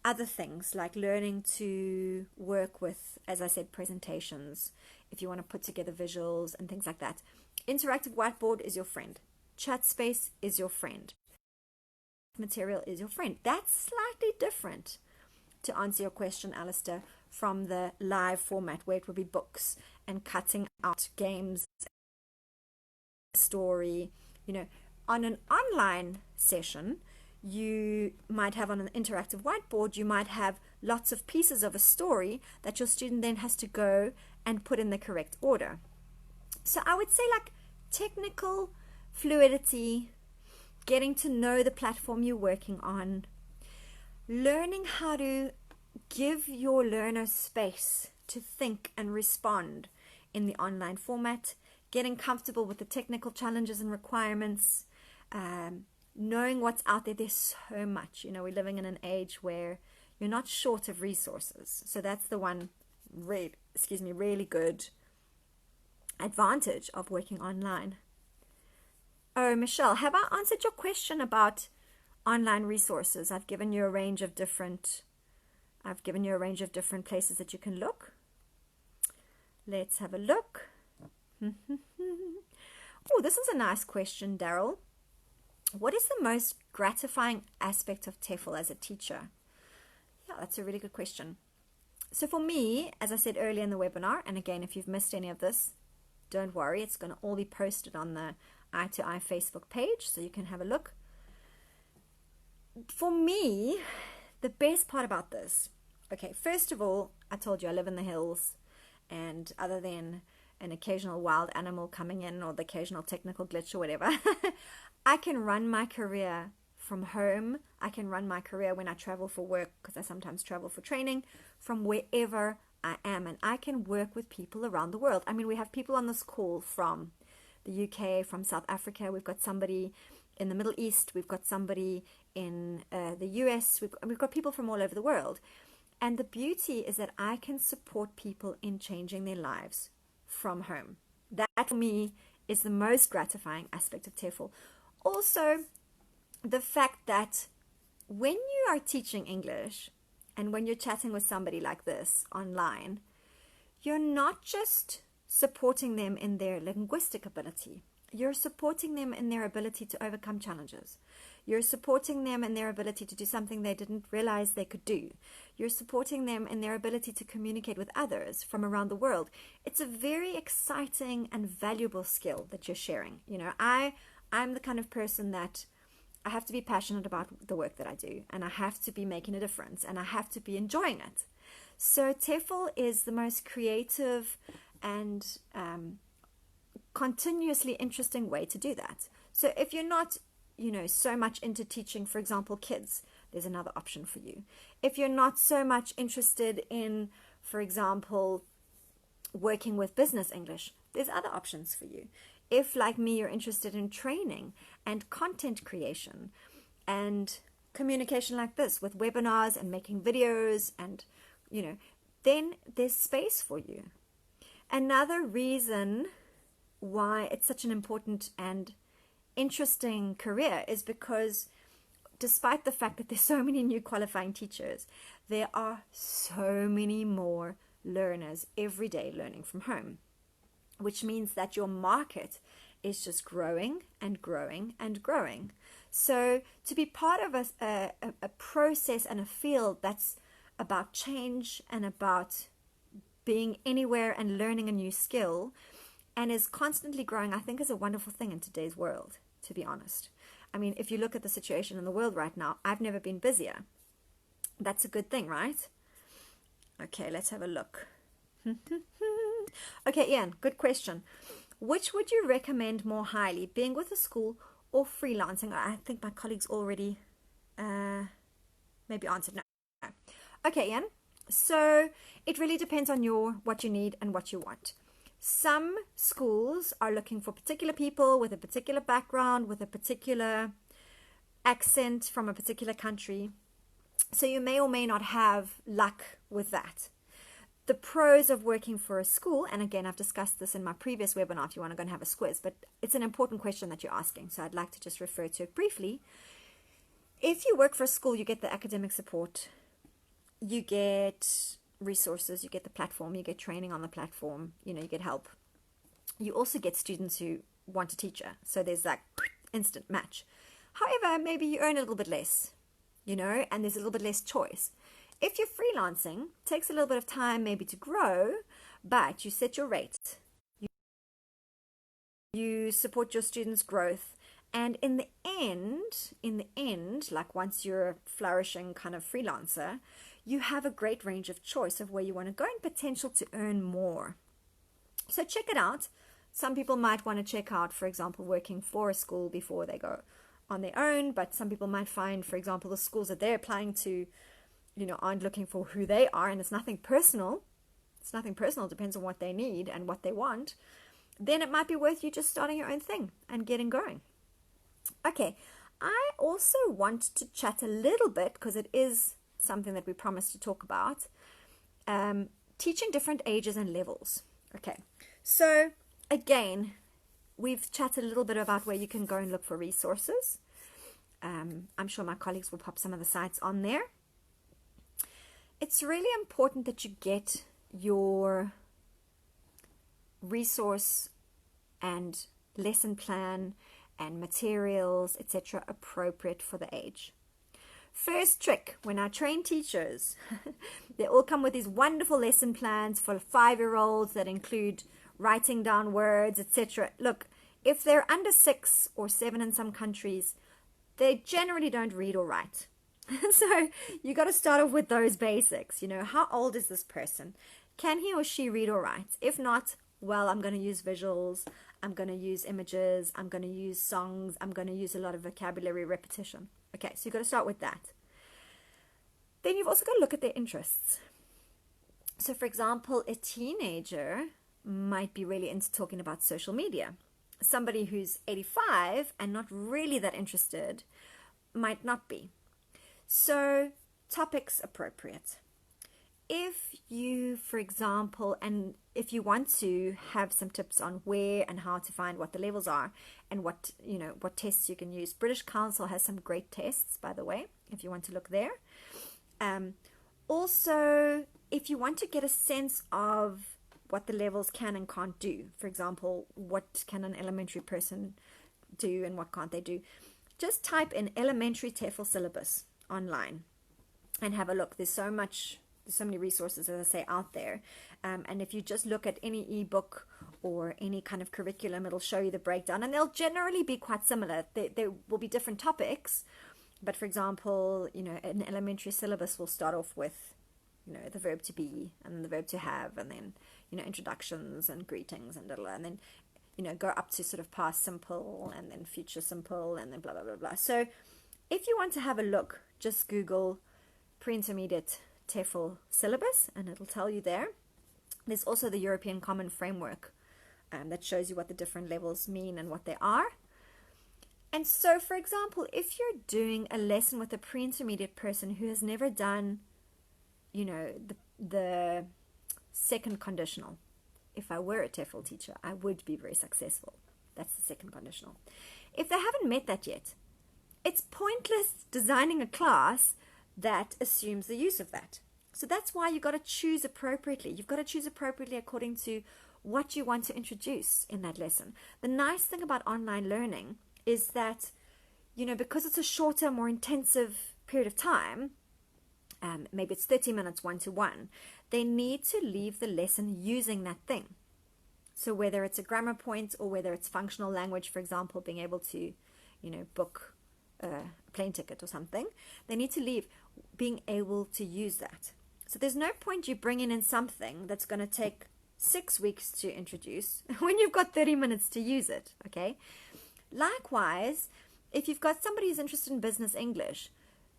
other things, like learning to work with, as I said, presentations, if you want to put together visuals and things like that. Interactive whiteboard is your friend. Chat space is your friend. Material is your friend. That's slightly different, to answer your question, Alistair, from the live format where it would be books and cutting out games, story. On an online session, you might have, on an interactive whiteboard, you might have lots of pieces of a story that your student then has to go and put in the correct order. So I would say, like, technical fluidity, getting to know the platform you're working on, learning how to give your learners space to think and respond in the online format, getting comfortable with the technical challenges and requirements, knowing what's out there. There's so much. We're living in an age where you're not short of resources. So that's the one really good advantage of working online. Oh, Michelle, have I answered your question about online resources? I've given you a range of different places that you can look. Let's have a look. Oh, this is a nice question, Daryl. What is the most gratifying aspect of TEFL as a teacher? Yeah, that's a really good question. So for me, as I said earlier in the webinar, and again, if you've missed any of this, don't worry, it's going to all be posted on the itoI Facebook page, so you can have a look. For me, the best part about this, okay, first of all, I told you I live in the hills, and other than an occasional wild animal coming in or the occasional technical glitch or whatever, I can run my career from home. I can run my career when I travel for work, because I sometimes travel for training, from wherever I am, and I can work with people around the world. I mean, we have people on this call from the UK, from South Africa. We've got somebody in the Middle East. We've got somebody in the US. We've got people from all over the world. And the beauty is that I can support people in changing their lives from home. That, for me, is the most gratifying aspect of TEFL. Also, the fact that when you are teaching English and when you're chatting with somebody like this online, you're not just supporting them in their linguistic ability. You're supporting them in their ability to overcome challenges. You're supporting them in their ability to do something they didn't realize they could do. You're supporting them in their ability to communicate with others from around the world. It's a very exciting and valuable skill that you're sharing. You know, I'm the kind of person that I have to be passionate about the work that I do, and I have to be making a difference, and I have to be enjoying it. So TEFL is the most creative and continuously interesting way to do that. So if you're not, you know, so much into teaching, for example, kids, there's another option for you. If you're not so much interested in, for example, working with business English, there's other options for you. If, like me, you're interested in training and content creation and communication like this with webinars and making videos and, you know, then there's space for you. Another reason why it's such an important and interesting career is because despite the fact that there's so many new qualifying teachers, there are so many more learners every day learning from home, which means that your market is just growing and growing and growing. So to be part of a process and a field that's about change and about being anywhere and learning a new skill and is constantly growing, I think is a wonderful thing in today's world, to be honest. I mean, if you look at the situation in the world right now, I've never been busier. That's a good thing, right? Okay, let's have a look. Okay, Ian, good question. Which would you recommend more highly, being with a school or freelancing? I think my colleagues already maybe answered no. Okay, Ian. So it really depends on what you need and what you want. Some schools are looking for particular people with a particular background, with a particular accent from a particular country. So you may or may not have luck with that. The pros of working for a school, and again, I've discussed this in my previous webinar if you want to go and have a squiz, but it's an important question that you're asking, so I'd like to just refer to it briefly. If you work for a school, you get the academic support, you get resources, you get the platform, you get training on the platform, you know, you get help. You also get students who want a teacher, so there's that instant match. However, maybe you earn a little bit less, you know, and there's a little bit less choice. If you're freelancing, it takes a little bit of time maybe to grow, but you set your rate. You support your students' growth. And in the end, like once you're a flourishing kind of freelancer, you have a great range of choice of where you want to go and potential to earn more. So check it out. Some people might want to check out, for example, working for a school before they go on their own, but some people might find, for example, the schools that they're applying to, you know, aren't looking for who they are, and it's nothing personal. It's nothing personal. It depends on what they need and what they want. Then it might be worth you just starting your own thing and getting going. Okay, I also want to chat a little bit, because it is something that we promised to talk about, teaching different ages and levels. Okay, so again, we've chatted a little bit about where you can go and look for resources. I'm sure my colleagues will pop some of the sites on there. It's really important that you get your resource and lesson plan and materials, etc., appropriate for the age. First trick, when I train teachers, they all come with these wonderful lesson plans for 5-year-olds that include writing down words, etc. Look, if they're under 6 or 7 in some countries, they generally don't read or write. So you got to start off with those basics. You know, how old is this person? Can he or she read or write? If not, well, I'm going to use visuals. I'm going to use images. I'm going to use songs. I'm going to use a lot of vocabulary repetition. Okay, so you've got to start with that. Then you've also got to look at their interests. So, for example, a teenager might be really into talking about social media. somebody who's 85 and not really that interested might not be. So topics appropriate. If you, for example, and if you want to have some tips on where and how to find what the levels are and what, what tests you can use, British Council has some great tests, by the way, if you want to look there. Also, if you want to get a sense of what the levels can and can't do, for example, what can an elementary person do and what can't they do, just type in elementary TEFL syllabus online and have a look. There's so many resources, as I say, out there. And if you just look at any ebook or any kind of curriculum, it'll show you the breakdown, and they'll generally be quite similar. There will be different topics, but for example, an elementary syllabus will start off with, the verb to be, and then the verb to have, and then, introductions and greetings and then, go up to sort of past simple, and then future simple, and then blah, blah, blah, blah. So if you want to have a look, just Google pre-intermediate TEFL syllabus, and it'll tell you there. There's also the European Common Framework that shows you what the different levels mean and what they are. And so, for example, if you're doing a lesson with a pre-intermediate person who has never done, the second conditional, if I were a TEFL teacher, I would be very successful. That's the second conditional. If they haven't met that yet, it's pointless designing a class that assumes the use of that. So that's why you've got to choose appropriately. You've got to choose appropriately according to what you want to introduce in that lesson. The nice thing about online learning is that, because it's a shorter, more intensive period of time, maybe it's 30 minutes one-to-one, they need to leave the lesson using that thing. So whether it's a grammar point or whether it's functional language, for example, being able to, book a plane ticket or something, they need to leave being able to use that. So there's no point you bringing in something that's going to take 6 weeks to introduce when you've got 30 minutes to use it, okay? Likewise, if you've got somebody who's interested in business English,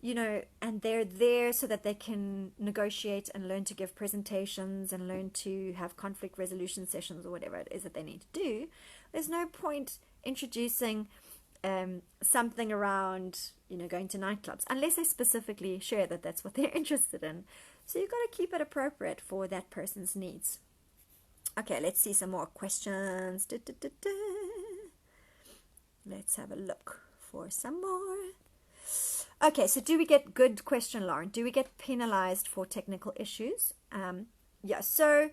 and they're there so that they can negotiate and learn to give presentations and learn to have conflict resolution sessions or whatever it is that they need to do, there's no point introducing something around, going to nightclubs, unless they specifically share that that's what they're interested in. So you've got to keep it appropriate for that person's needs. Okay, let's see some more questions. Let's have a look for some more. Okay, so do we get, good question, Lauren, do we get penalized for technical issues? Yeah, so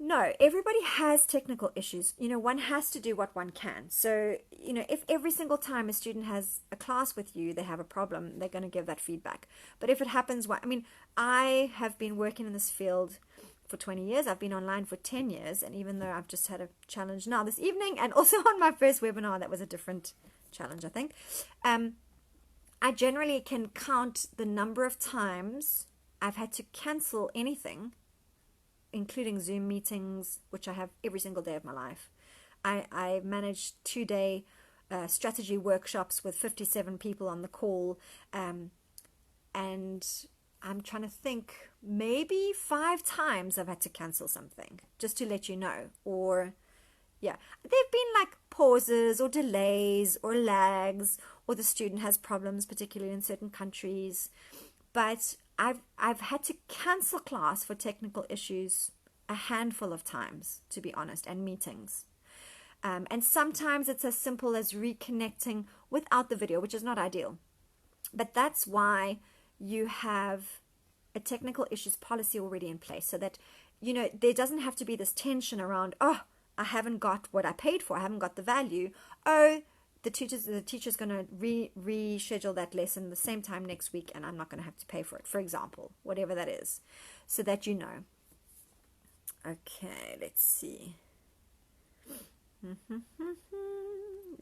no, everybody has technical issues. One has to do what one can. So, if every single time a student has a class with you, they have a problem, they're going to give that feedback. But if it happens, I have been working in this field for 20 years. I've been online for 10 years. And even though I've just had a challenge now this evening, and also on my first webinar, that was a different challenge, I think. I generally can count the number of times I've had to cancel anything, including Zoom meetings, which I have every single day of my life. I managed 2-day strategy workshops with 57 people on the call, and I'm trying to think, maybe 5 times I've had to cancel something, just to let you know. Or, yeah, there've been like pauses or delays or lags, or the student has problems, particularly in certain countries. But I've had to cancel class for technical issues a handful of times, to be honest, and meetings. And sometimes it's as simple as reconnecting without the video, which is not ideal. But that's why you have a technical issues policy already in place, so that, there doesn't have to be this tension around, oh, I haven't got what I paid for, I haven't got the value. Oh, the teacher's going to reschedule that lesson the same time next week, and I'm not going to have to pay for it, for example, whatever that is, so that you know. Okay, let's see.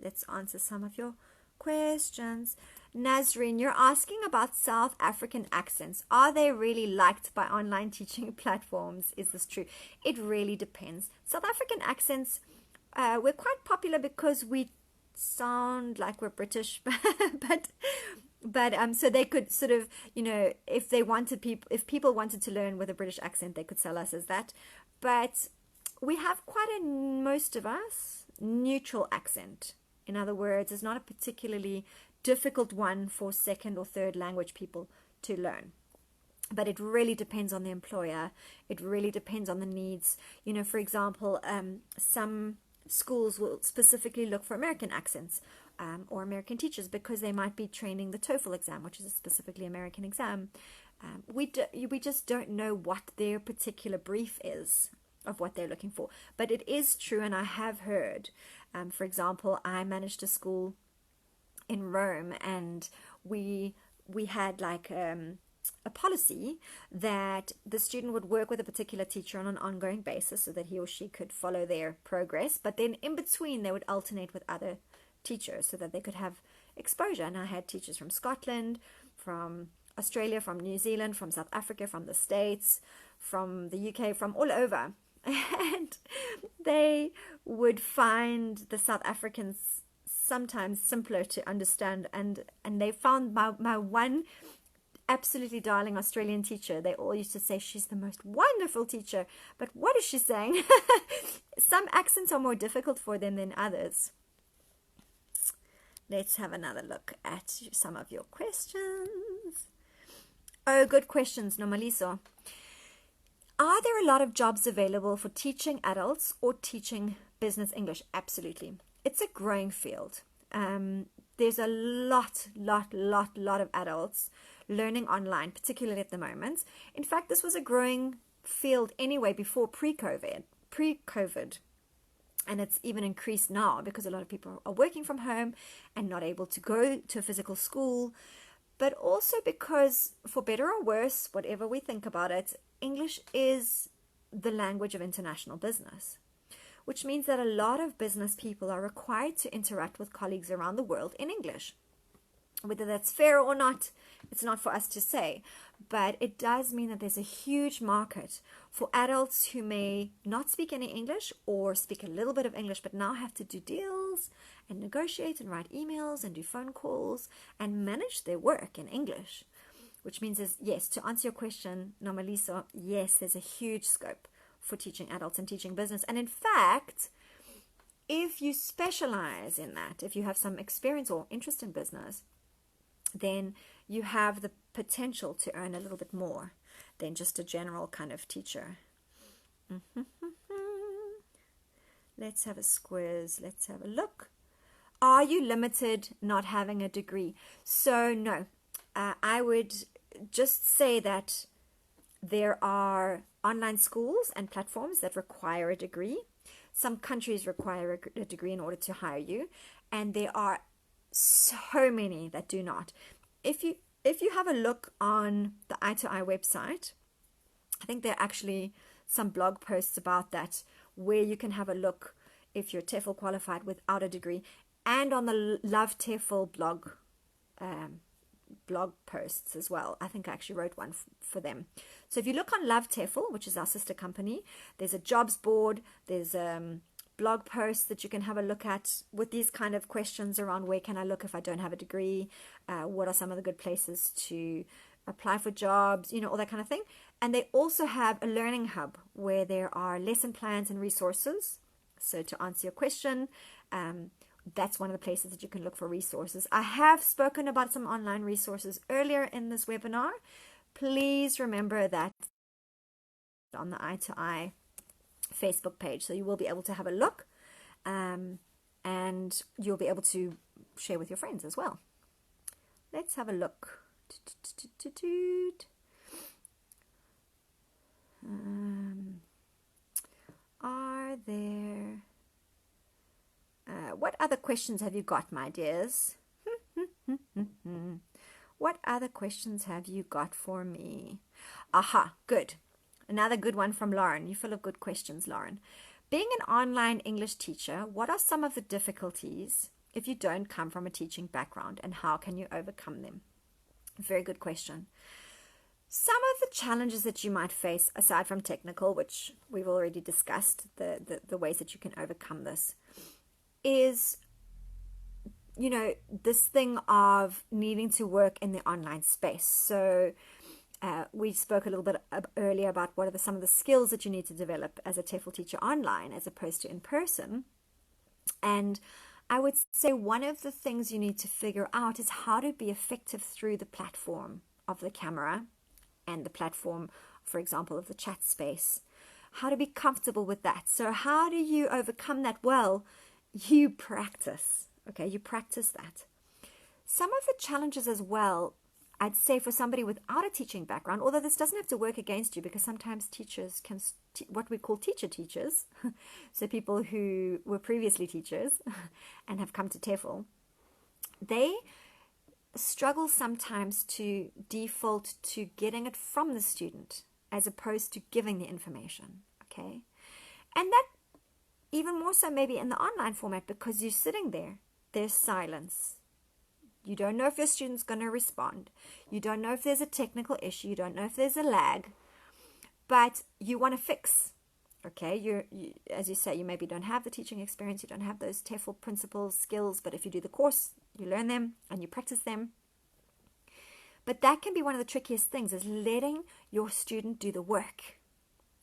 Let's answer some of your questions. Nazreen, you're asking about South African accents. Are they really liked by online teaching platforms? Is this true? It really depends. South African accents, we're quite popular because we sound like we're British, but so they could sort of, if people wanted to learn with a British accent, they could sell us as that. But we have most of us, neutral accent. In other words, it's not a particularly difficult one for second or third language people to learn. But it really depends on the employer. It really depends on the needs. You know, for example, some schools will specifically look for American accents or American teachers because they might be training the TEFL exam, which is a specifically American exam. We just don't know what their particular brief is of what they're looking for. But it is true, and I have heard, for example, I managed a school in Rome, and we had like a policy that the student would work with a particular teacher on an ongoing basis so that he or she could follow their progress, but then in between they would alternate with other teachers so that they could have exposure. And I had teachers from Scotland, from Australia, from New Zealand, from South Africa, from the States, from the UK, from all over. And they would find the South Africans sometimes simpler to understand, and they found my one absolutely darling Australian teacher. They all used to say she's the most wonderful teacher, but what is she saying? Some accents are more difficult for them than others. Let's have another look at some of your questions. Oh, good questions, Nomaliso. Are there a lot of jobs available for teaching adults or teaching business English? Absolutely. It's a growing field. There's a lot of adults learning online, particularly at the moment. In fact, this was a growing field anyway before pre-COVID. And it's even increased now because a lot of people are working from home and not able to go to a physical school. But also because, for better or worse, whatever we think about it, English is the language of international business, which means that a lot of business people are required to interact with colleagues around the world in English. Whether that's fair or not, it's not for us to say, but it does mean that there's a huge market for adults who may not speak any English or speak a little bit of English, but now have to do deals and negotiate and write emails and do phone calls and manage their work in English, which means is, yes, to answer your question, Nomaliso, yes, there's a huge scope for teaching adults and teaching business. And in fact, if you specialize in that, if you have some experience or interest in business, then you have the potential to earn a little bit more than just a general kind of teacher. Let's have a squiz. Let's have a look. Are you limited not having a degree? So no, I would just say that there are online schools and platforms that require a degree. Some countries require a degree in order to hire you, and there are so many that do not. If you have a look on the itoI website, I think there are actually some blog posts about that where you can have a look if you're TEFL qualified without a degree, and on the Love TEFL blog posts as well. I think I actually wrote one for them. So if you look on Love TEFL, which is our sister company, there's a jobs board, there's blog posts that you can have a look at with these kind of questions around where can I look if I don't have a degree, what are some of the good places to apply for jobs, you know, all that kind of thing. And they also have a learning hub where there are lesson plans and resources. So to answer your question, that's one of the places that you can look for resources. I have spoken about some online resources earlier in this webinar. Please remember that on the itoI Facebook page. So you will be able to have a look, and you'll be able to share with your friends as well. Let's have a look. Are there... what other questions have you got, my dears? What other questions have you got for me? Aha, good. Another good one from Lauren. You're full of good questions, Lauren. Being an online English teacher, what are some of the difficulties if you don't come from a teaching background, and how can you overcome them? Very good question. Some of the challenges that you might face, aside from technical, which we've already discussed, the ways that you can overcome this, is, you know, this thing of needing to work in the online space. So we spoke a little bit earlier about what are some of the skills that you need to develop as a TEFL teacher online as opposed to in person. And I would say one of the things you need to figure out is how to be effective through the platform of the camera and the platform, for example, of the chat space. How to be comfortable with that. So how do you overcome that? Well, you practice. Okay, you practice that. Some of the challenges as well, I'd say for somebody without a teaching background, although this doesn't have to work against you, because sometimes teachers can, what we call teachers, so people who were previously teachers and have come to TEFL, they struggle sometimes to default to getting it from the student as opposed to giving the information, okay? And that even more so maybe in the online format, because you're sitting there, there's silence. You don't know if your student's going to respond. You don't know if there's a technical issue. You don't know if there's a lag. But you want to fix, okay? You, as you say, you maybe don't have the teaching experience. You don't have those TEFL principles, skills. But if you do the course, you learn them and you practice them. But that can be one of the trickiest things, is letting your student do the work,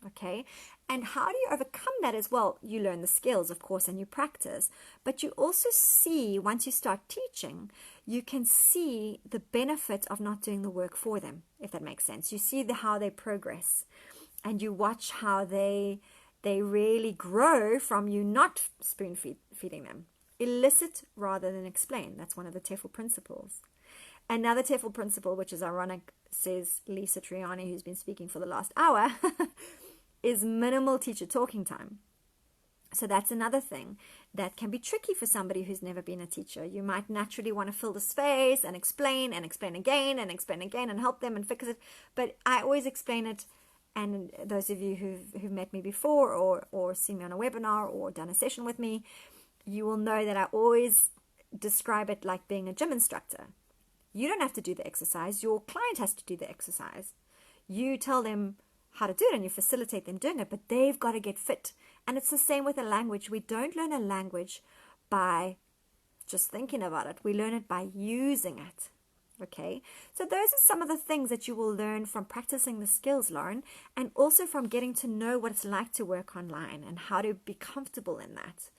okay? And how do you overcome that as well? You learn the skills, of course, and you practice. But you also see, once you start teaching, you can see the benefit of not doing the work for them, if that makes sense. You see how they progress, and you watch how they really grow from you not spoon feeding them. Elicit rather than explain. That's one of the TEFL principles. Another TEFL principle, which is ironic, says Lisa Triani, who's been speaking for the last hour, is minimal teacher talking time. So that's another thing that can be tricky for somebody who's never been a teacher. You might naturally want to fill the space and explain again and help them and fix it. But I always explain it, and those of you who've met me before or seen me on a webinar or done a session with me, you will know that I always describe it like being a gym instructor. You don't have to do the exercise. Your client has to do the exercise. You tell them how to do it and you facilitate them doing it, but they've got to get fit. And it's the same with a language. We don't learn a language by just thinking about it. We learn it by using it. Okay? So those are some of the things that you will learn from practicing the skills, Lauren, and also from getting to know what it's like to work online and how to be comfortable in that.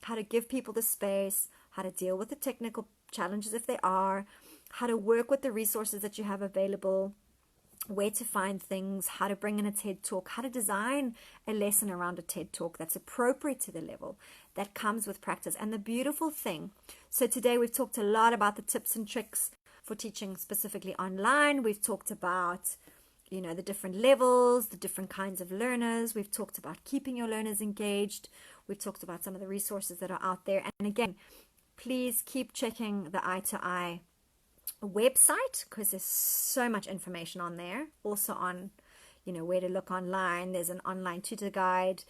How to give people the space, how to deal with the technical challenges if they are, how to work with the resources that you have available, where to find things, how to bring in a TED Talk, how to design a lesson around a TED Talk that's appropriate to the level. That comes with practice. And the beautiful thing, so today we've talked a lot about the tips and tricks for teaching specifically online. We've talked about, the different levels, the different kinds of learners. We've talked about keeping your learners engaged. We've talked about some of the resources that are out there. And again, please keep checking the itoI website, because there's so much information on there. Also on, where to look online. There's an online tutor guide,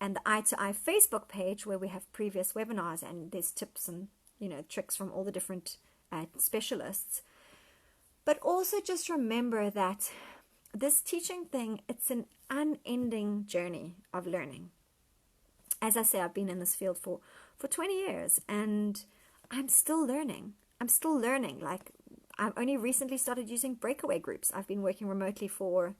and the itoI Facebook page where we have previous webinars, and there's tips and, tricks from all the different specialists. But also just remember that this teaching thing, it's an unending journey of learning. As I say, I've been in this field for 20 years, and I'm still learning. Like, I've only recently started using breakaway groups. I've been working remotely for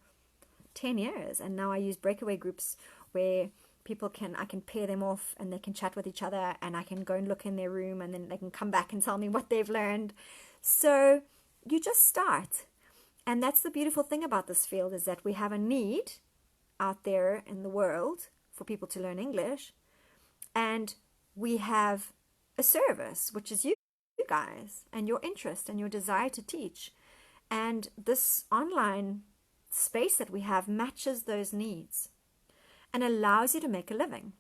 10 years, and now I use breakaway groups where I can pair them off and they can chat with each other, and I can go and look in their room, and then they can come back and tell me what they've learned. So you just start. And that's the beautiful thing about this field, is that we have a need out there in the world for people to learn English, and we have a service, which is you guys, and your interest and your desire to teach. And this online space that we have matches those needs and allows you to make a living.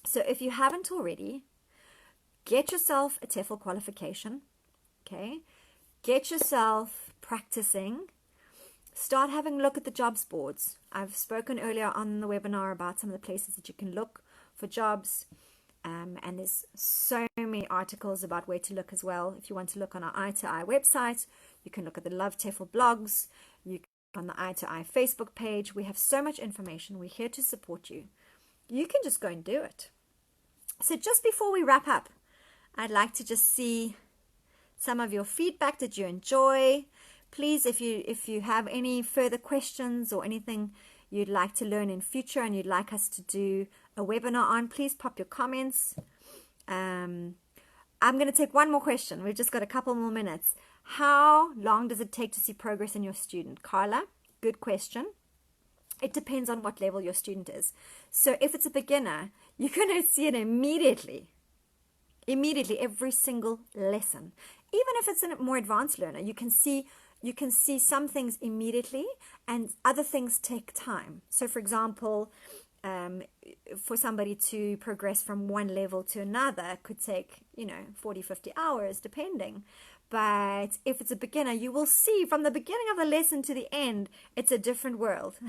So if you haven't already, get yourself a TEFL qualification, okay? Get yourself practicing. Start having a look at the jobs boards. I've spoken earlier on the webinar about some of the places that you can look for jobs. And there's so many articles about where to look as well. If you want to look on our itoI website, you can look at the Love TEFL blogs. You can look on the itoI Facebook page. We have so much information. We're here to support you. You can just go and do it. So just before we wrap up, I'd like to just see some of your feedback. Did you enjoy? Please, if you have any further questions or anything you'd like to learn in future and you'd like us to do a webinar on, please pop your comments. I'm going to take one more question. We've just got a couple more minutes. How long does it take to see progress in your student? Carla, good question. It depends on what level your student is. So if it's a beginner, you're going to see it immediately, every single lesson. Even if it's a more advanced learner, you can see some things immediately and other things take time. So for example, for somebody to progress from one level to another could take, 40, 50 hours, depending. But if it's a beginner, you will see from the beginning of the lesson to the end, it's a different world.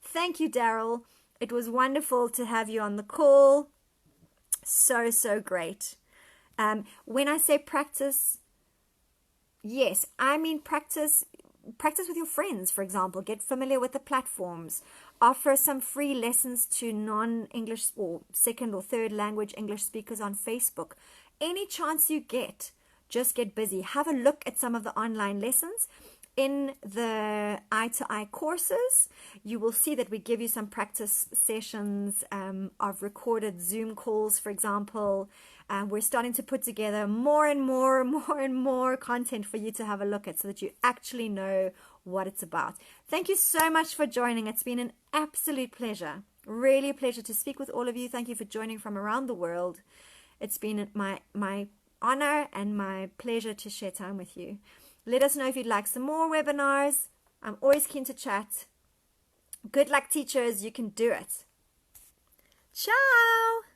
Thank you, Daryl. It was wonderful to have you on the call. So, so great. When I say practice, yes, I mean practice with your friends, for example. Get familiar with the platforms. Offer some free lessons to non-English or second or third language English speakers on Facebook. Any chance you get, just get busy. Have a look at some of the online lessons. In the itoI courses, you will see that we give you some practice sessions of recorded Zoom calls, for example. We're starting to put together more and more content for you to have a look at so that you actually know what it's about. Thank you so much for joining. It's been an absolute pleasure. Really a pleasure to speak with all of you. Thank you for joining from around the world. It's been my honor and my pleasure to share time with you. Let us know if you'd like some more webinars. I'm always keen to chat. Good luck, teachers. You can do it. Ciao.